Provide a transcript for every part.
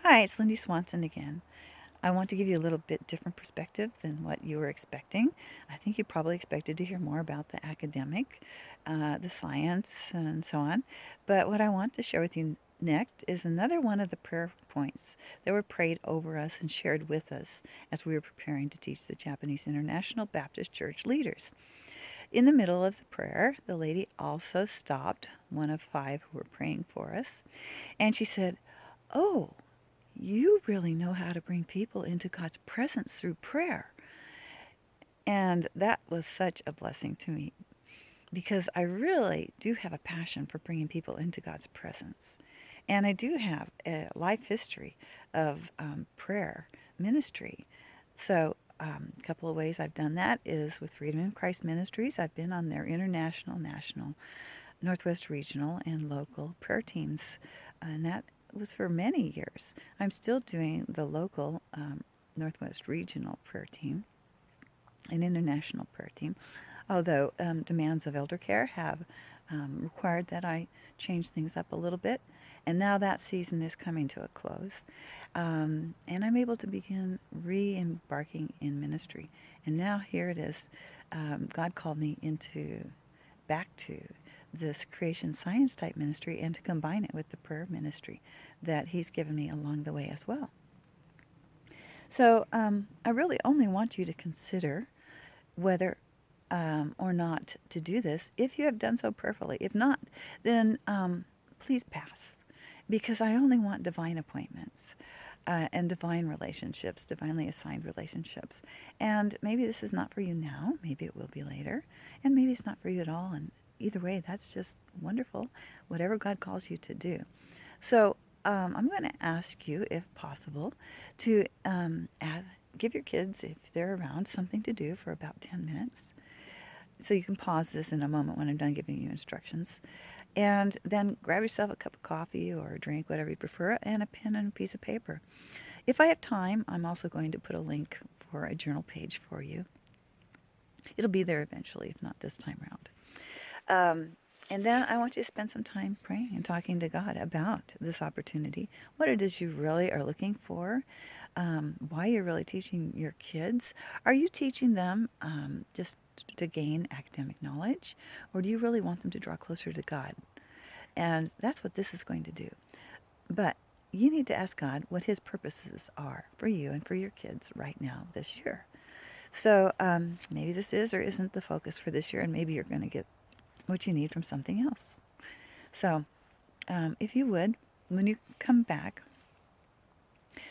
Hi, it's Lindy Swanson again. I want to give you a little bit different perspective than what you were expecting. I think you probably expected to hear more about the academic, the science, and so on. But what I want to share with you next is another one of the prayer points that were prayed over us and shared with us as we were preparing to teach the Japanese International Baptist Church leaders. In the middle of the prayer, the lady also stopped one of five who were praying for us, and she said, "Oh, you really know how to bring people into God's presence through prayer." And that was such a blessing to me because I really do have a passion for bringing people into God's presence. And I do have a life history of prayer ministry. So, a couple of ways I've done that is with Freedom in Christ Ministries. I've been on their international, national, Northwest regional, and local prayer teams, and that was for many years. I'm still doing the local Northwest regional prayer team and international prayer team, although demands of elder care have required that I change things up a little bit. And now that season is coming to a close. And I'm able to begin re-embarking in ministry. And now here it is. God called me back to this creation science type ministry and to combine it with the prayer ministry that He's given me along the way as well. So I really only want you to consider whether or not to do this if you have done so prayerfully. If not, then please pass, because I only want divine appointments and divine relationships, divinely assigned relationships. And maybe this is not for you now, maybe it will be later, and maybe it's not for you at all. And either way, that's just wonderful, whatever God calls you to do. So I'm going to ask you, if possible, to give your kids, if they're around, something to do for about 10 minutes. So you can pause this in a moment when I'm done giving you instructions. And then grab yourself a cup of coffee or a drink, whatever you prefer, and a pen and a piece of paper. If I have time, I'm also going to put a link for a journal page for you. It'll be there eventually, if not this time around. And then I want you to spend some time praying and talking to God about this opportunity, what it is you really are looking for, why you're really teaching your kids. Are you teaching them just to gain academic knowledge, or do you really want them to draw closer to God? And that's what this is going to do. But you need to ask God what His purposes are for you and for your kids right now this year. So maybe this is or isn't the focus for this year, and maybe you're going to get what you need from something else. So if you would, when you come back,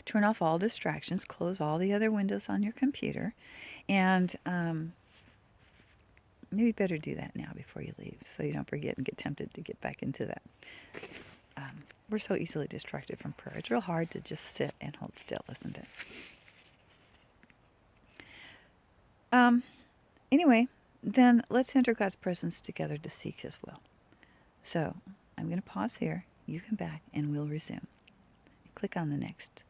turn off all distractions, close all the other windows on your computer, and maybe better do that now before you leave so you don't forget and get tempted to get back into that. We're so easily distracted from prayer. It's real hard to just sit and hold still, isn't it? Anyway, then let's enter God's presence together to seek His will. So I'm going to pause here. You come back and we'll resume. Click on the next